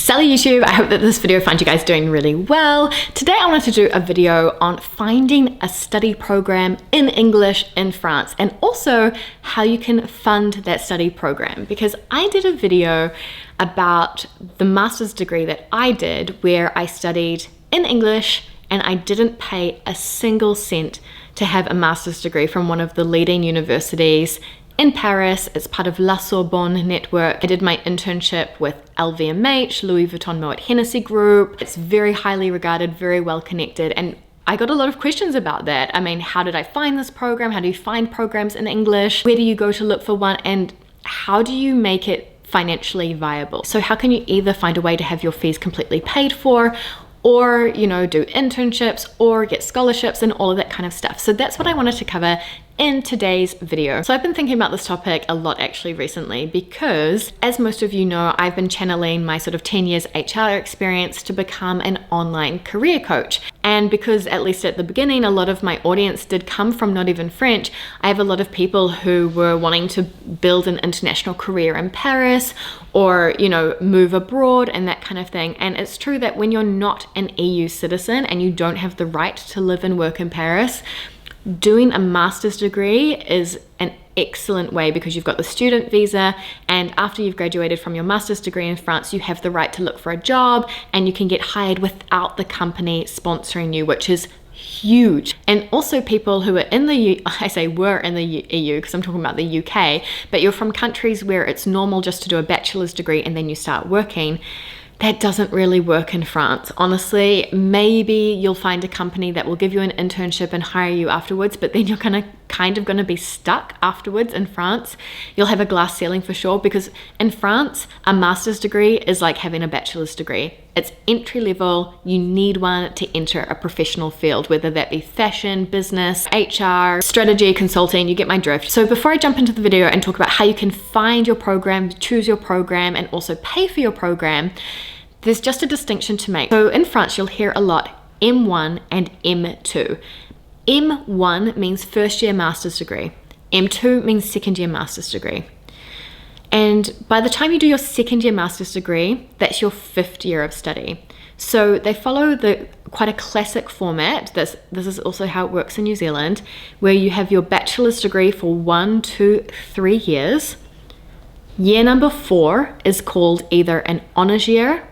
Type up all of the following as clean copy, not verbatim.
Sally YouTube, I hope that this video finds you guys doing really well. Today I wanted to do a video on finding a study program in English in France and also how you can fund that study program, because I did a video about the master's degree that I did where I studied in English and I didn't pay a single cent to have a master's degree from one of the leading universities in Paris. It's part of La Sorbonne network. I did my internship with LVMH, Louis Vuitton Moet Hennessy Group. It's very highly regarded, very well connected, and I got a lot of questions about that. I mean, how did I find this program? How do you find programs in English? Where do you go to look for one? And how do you make it financially viable? So how can you either find a way to have your fees completely paid for, or, you know, do internships or get scholarships and all of that kind of stuff. So that's what I wanted to cover in today's video. So I've been thinking about this topic a lot actually recently because, as most of you know, I've been channeling my sort of 10 years HR experience to become an online career coach. And because, at least at the beginning, a lot of my audience did come from not even French, I have a lot of people who were wanting to build an international career in Paris or, you know, move abroad and that kind of thing. And it's true that when you're not an EU citizen and you don't have the right to live and work in Paris, doing a master's degree is an excellent way because you've got the student visa, and after you've graduated from your master's degree in France, you have the right to look for a job and you can get hired without the company sponsoring you, which is huge. And also people who are in the I say were in the EU because I'm talking about the UK, but you're from countries where it's normal just to do a bachelor's degree and then you start working. That doesn't really work in France. Honestly, maybe you'll find a company that will give you an internship and hire you afterwards, but then you're kind of gonna be stuck afterwards in France. You'll have a glass ceiling for sure, because in France, a master's degree is like having a bachelor's degree. It's entry level. You need one to enter a professional field, whether that be fashion, business, HR, strategy, consulting, you get my drift. So before I jump into the video and talk about how you can find your program, choose your program, and also pay for your program, there's just a distinction to make. So in France, you'll hear a lot M1 and M2. M1 means first year master's degree. M2 means second year master's degree. And by the time you do your second year master's degree, that's your 5th year of study. So they follow quite a classic format. This is also how it works in New Zealand, where you have your bachelor's degree for 1, 2, 3 years. Year number 4 is called either an honours year,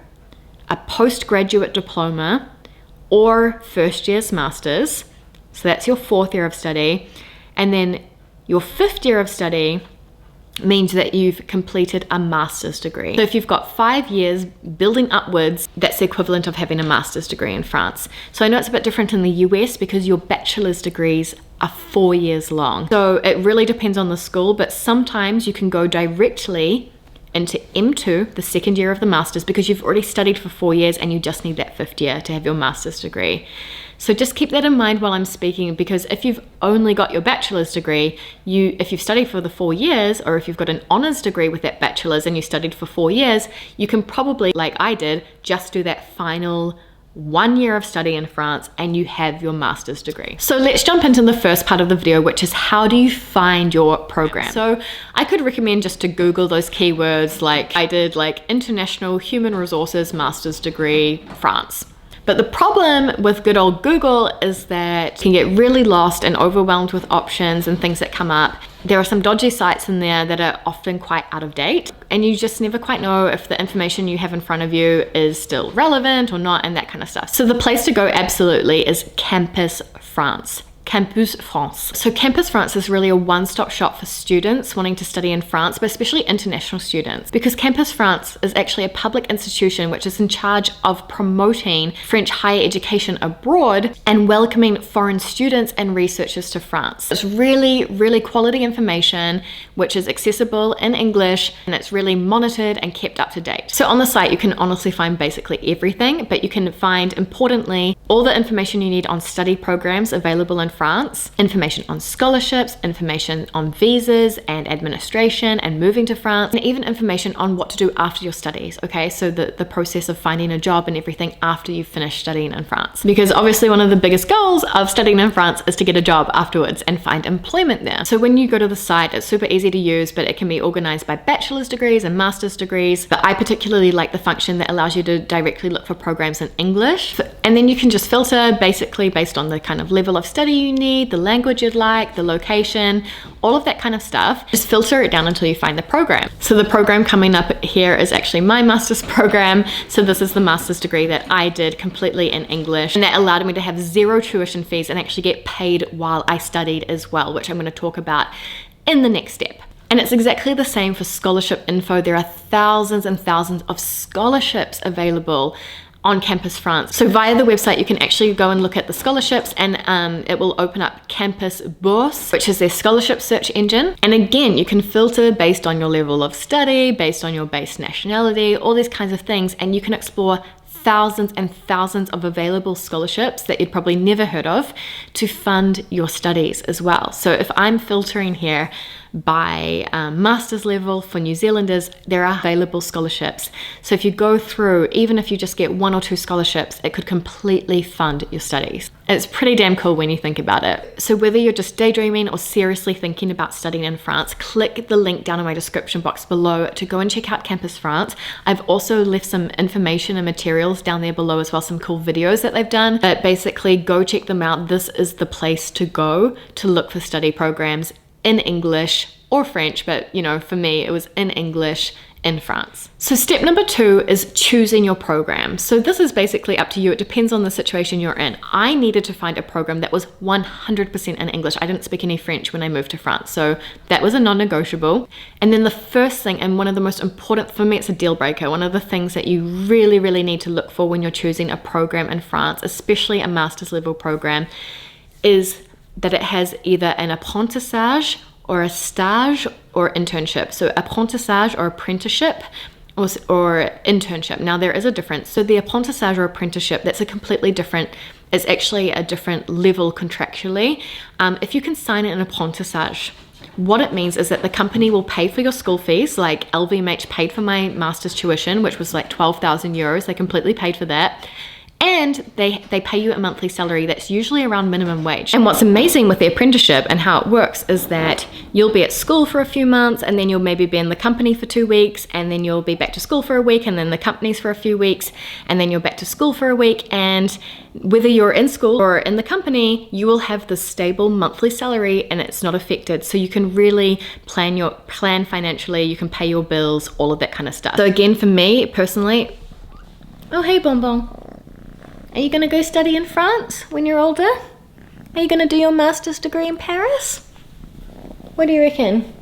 a postgraduate diploma, or first year's master's. So that's your 4th year of study. And then your 5th year of study means that you've completed a master's degree. So if you've got 5 years building upwards, that's the equivalent of having a master's degree in France. So I know it's a bit different in the US because your bachelor's degrees are 4 years long. So it really depends on the school, but sometimes you can go directly into M2, the second year of the master's, because you've already studied for 4 years and you just need that 5th year to have your master's degree. So just keep that in mind while I'm speaking, because if you've only got your bachelor's degree, if you've studied for the 4 years, or if you've got an honours degree with that bachelor's and you studied for 4 years, you can probably, like I did, just do that final 1 year of study in France and you have your master's degree. So let's jump into the first part of the video, which is how do you find your program? So I could recommend just to Google those keywords like I did, like International Human Resources Master's Degree, France. But the problem with good old Google is that you can get really lost and overwhelmed with options and things that come up. There are some dodgy sites in there that are often quite out of date, and you just never quite know if the information you have in front of you is still relevant or not, and that kind of stuff. So the place to go absolutely is Campus France. Campus France. So Campus France is really a one-stop shop for students wanting to study in France, but especially international students, because Campus France is actually a public institution which is in charge of promoting French higher education abroad and welcoming foreign students and researchers to France. It's really, really quality information which is accessible in English, and it's really monitored and kept up to date. So on the site you can honestly find basically everything, but you can find, importantly, all the information you need on study programs available in France, information on scholarships, information on visas and administration and moving to France, and even information on what to do after your studies, okay? So the process of finding a job and everything after you've finished studying in France. Because obviously one of the biggest goals of studying in France is to get a job afterwards and find employment there. So when you go to the site, it's super easy to use, but it can be organized by bachelor's degrees and master's degrees. But I particularly like the function that allows you to directly look for programs in English. And then you can just filter basically based on the kind of level of study you need, the language you'd like, the location, all of that kind of stuff. Just filter it down until you find the program. So the program coming up here is actually my master's program. So this is the master's degree that I did completely in English, and that allowed me to have zero tuition fees and actually get paid while I studied as well, which I'm going to talk about in the next step. And it's exactly the same for scholarship info. There are thousands and thousands of scholarships available on Campus France. So via the website, you can actually go and look at the scholarships, and it will open up Campus Bourse, which is their scholarship search engine. And again, you can filter based on your level of study, based on your base nationality, all these kinds of things, and you can explore thousands and thousands of available scholarships that you'd probably never heard of to fund your studies as well. So if I'm filtering here by master's level for New Zealanders, there are available scholarships. So if you go through, even if you just get 1 or 2 scholarships, it could completely fund your studies. It's pretty damn cool when you think about it. So whether you're just daydreaming or seriously thinking about studying in France, click the link down in my description box below to go and check out Campus France. I've also left some information and materials down there below as well, some cool videos that they've done. But basically go check them out. This is the place to go to look for study programs in English or French, but you know, for me, it was in English in France. So step number 2 is choosing your program. So this is basically up to you. It depends on the situation you're in. I needed to find a program that was 100% in English. I didn't speak any French when I moved to France, so that was a non-negotiable. And then the first thing, and one of the most important, for me it's a deal breaker, one of the things that you really, really need to look for when you're choosing a program in France, especially a master's level program, is that it has either an apprentissage or a stage or internship. So apprentissage or apprenticeship or internship. Now there is a difference. So the apprentissage or apprenticeship, that's a completely different, it's actually a different level contractually. If you can sign an apprentissage, what it means is that the company will pay for your school fees, like LVMH paid for my master's tuition, which was like 12,000 euros. They completely paid for that. And they pay you a monthly salary that's usually around minimum wage. And what's amazing with the apprenticeship and how it works is that you'll be at school for a few months, and then you'll maybe be in the company for 2 weeks, and then you'll be back to school for a week, and then the company's for a few weeks, and then you're back to school for a week. And whether you're in school or in the company, you will have the stable monthly salary and it's not affected. So you can really plan financially, you can pay your bills, all of that kind of stuff. So again, for me personally, oh hey Bonbon. Are you going to go study in France when you're older? Are you going to do your master's degree in Paris? What do you reckon?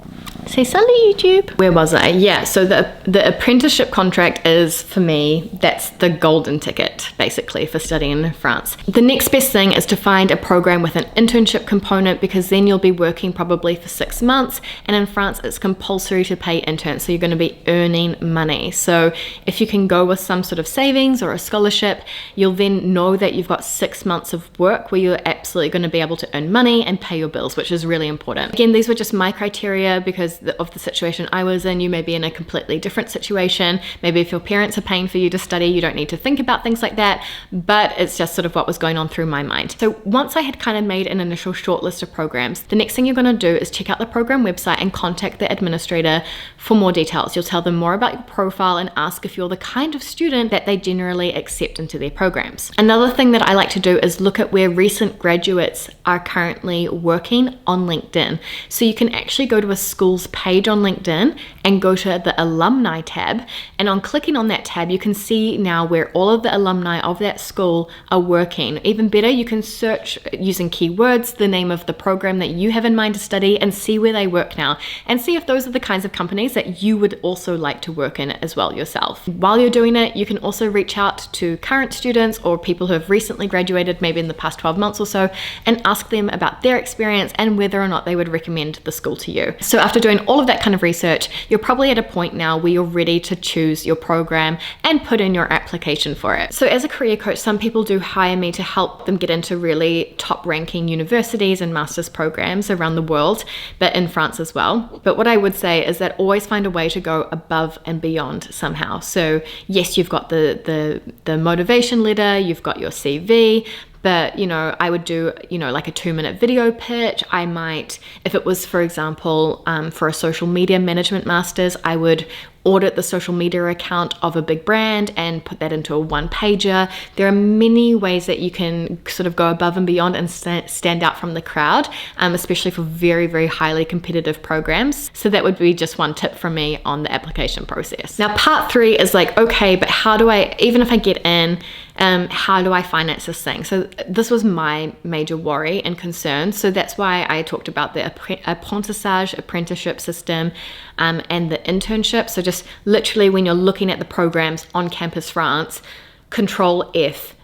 Say salut YouTube. Where was I? Yeah, so the apprenticeship contract is, for me, that's the golden ticket, basically, for studying in France. The next best thing is to find a program with an internship component, because then you'll be working probably for 6 months, and in France it's compulsory to pay interns, so you're going to be earning money. So if you can go with some sort of savings or a scholarship, you'll then know that you've got 6 months of work where you're absolutely going to be able to earn money and pay your bills, which is really important. Again, these were just my criteria because of the situation I was in. You may be in a completely different situation. Maybe if your parents are paying for you to study, you don't need to think about things like that, but it's just sort of what was going on through my mind. So once I had kind of made an initial short list of programs, the next thing you're going to do is check out the program website and contact the administrator for more details. You'll tell them more about your profile and ask if you're the kind of student that they generally accept into their programs. Another thing that I like to do is look at where recent graduates are currently working on LinkedIn. So you can actually go to a school's page on LinkedIn and go to the alumni tab, and on clicking on that tab you can see now where all of the alumni of that school are working. Even better, you can search using keywords the name of the program that you have in mind to study and see where they work now, and see if those are the kinds of companies that you would also like to work in as well yourself. While you're doing it, you can also reach out to current students or people who have recently graduated, maybe in the past 12 months or so, and ask them about their experience and whether or not they would recommend the school to you. So after doing doing all of that kind of research, you're probably at a point now where you're ready to choose your program and put in your application for it. So as a career coach, some people do hire me to help them get into really top ranking universities and master's programs around the world, but in France as well. But what I would say is that always find a way to go above and beyond somehow. So yes, you've got the motivation letter, you've got your CV, but, you know, I would do, you know, like a 2-minute video pitch. I might, if it was, for example, for a social media management master's, I would audit the social media account of a big brand and put that into a 1-pager. There are many ways that you can sort of go above and beyond and stand out from the crowd, especially for very, very highly competitive programs. So that would be just one tip from me on the application process. Now, part 3 is like, okay, but how do I, even if I get in, how do I finance this thing? So this was my major worry and concern. So that's why I talked about the apprenticeship system and the internship. So just literally when you're looking at the programs on Campus France, Control F,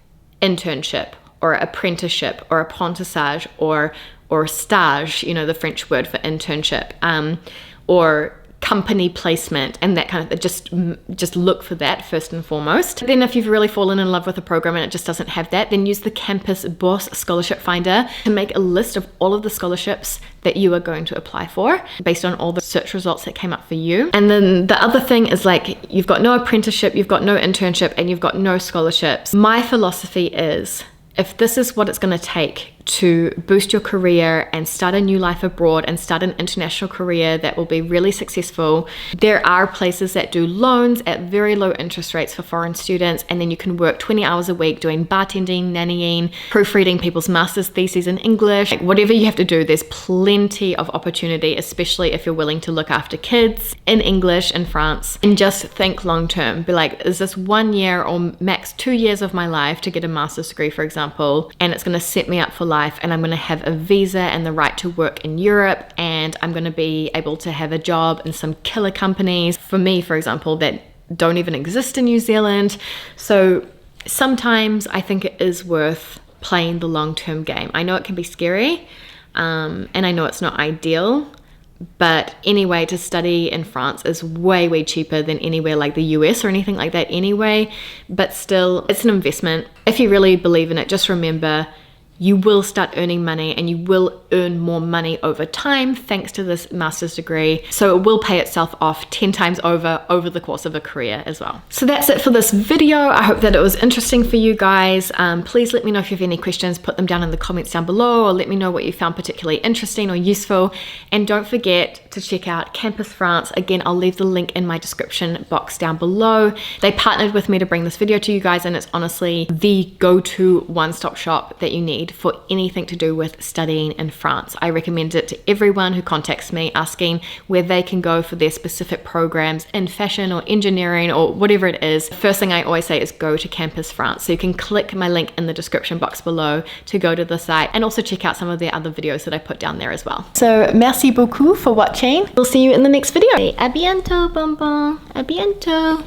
internship or apprenticeship or apprentissage or stage, you know, the French word for internship, or company placement and that kind of, just look for that first and foremost. Then if you've really fallen in love with a program and it just doesn't have that, then use the Campus Bourse Scholarship Finder to make a list of all of the scholarships that you are going to apply for based on all the search results that came up for you. And then the other thing is, like, you've got no apprenticeship, you've got no internship, and you've got no scholarships. My philosophy is, if this is what it's going to take to boost your career and start a new life abroad and start an international career that will be really successful, there are places that do loans at very low interest rates for foreign students, and then you can work 20 hours a week doing bartending, nannying, proofreading people's master's theses in English. Like, whatever you have to do, there's plenty of opportunity, especially if you're willing to look after kids in English in France. And just think long term. Be like, is this 1 year or max 2 years of my life to get a master's degree, for example, and it's going to set me up for life, and I'm going to have a visa and the right to work in Europe, and I'm going to be able to have a job in some killer companies, for me, for example, that don't even exist in New Zealand. So sometimes I think it is worth playing the long-term game. I know it can be scary, and I know it's not ideal, but anyway, to study in France is way, way cheaper than anywhere like the US or anything like that anyway, but still, it's an investment. If you really believe in it, just remember, you will start earning money and you will earn more money over time thanks to this master's degree. So it will pay itself off 10 times over the course of a career as well. So that's it for this video. I hope that it was interesting for you guys. Please let me know if you have any questions, put them down in the comments down below, or let me know what you found particularly interesting or useful. And don't forget to check out Campus France. Again, I'll leave the link in my description box down below. They partnered with me to bring this video to you guys, and it's honestly the go-to one-stop shop that you need for anything to do with studying in France. I recommend it to everyone who contacts me asking where they can go for their specific programs in fashion or engineering or whatever it is. The first thing I always say is go to Campus France. So you can click my link in the description box below to go to the site, and also check out some of the other videos that I put down there as well. So merci beaucoup for watching. We'll see you in the next video. À bientôt, bonbon. À bientôt.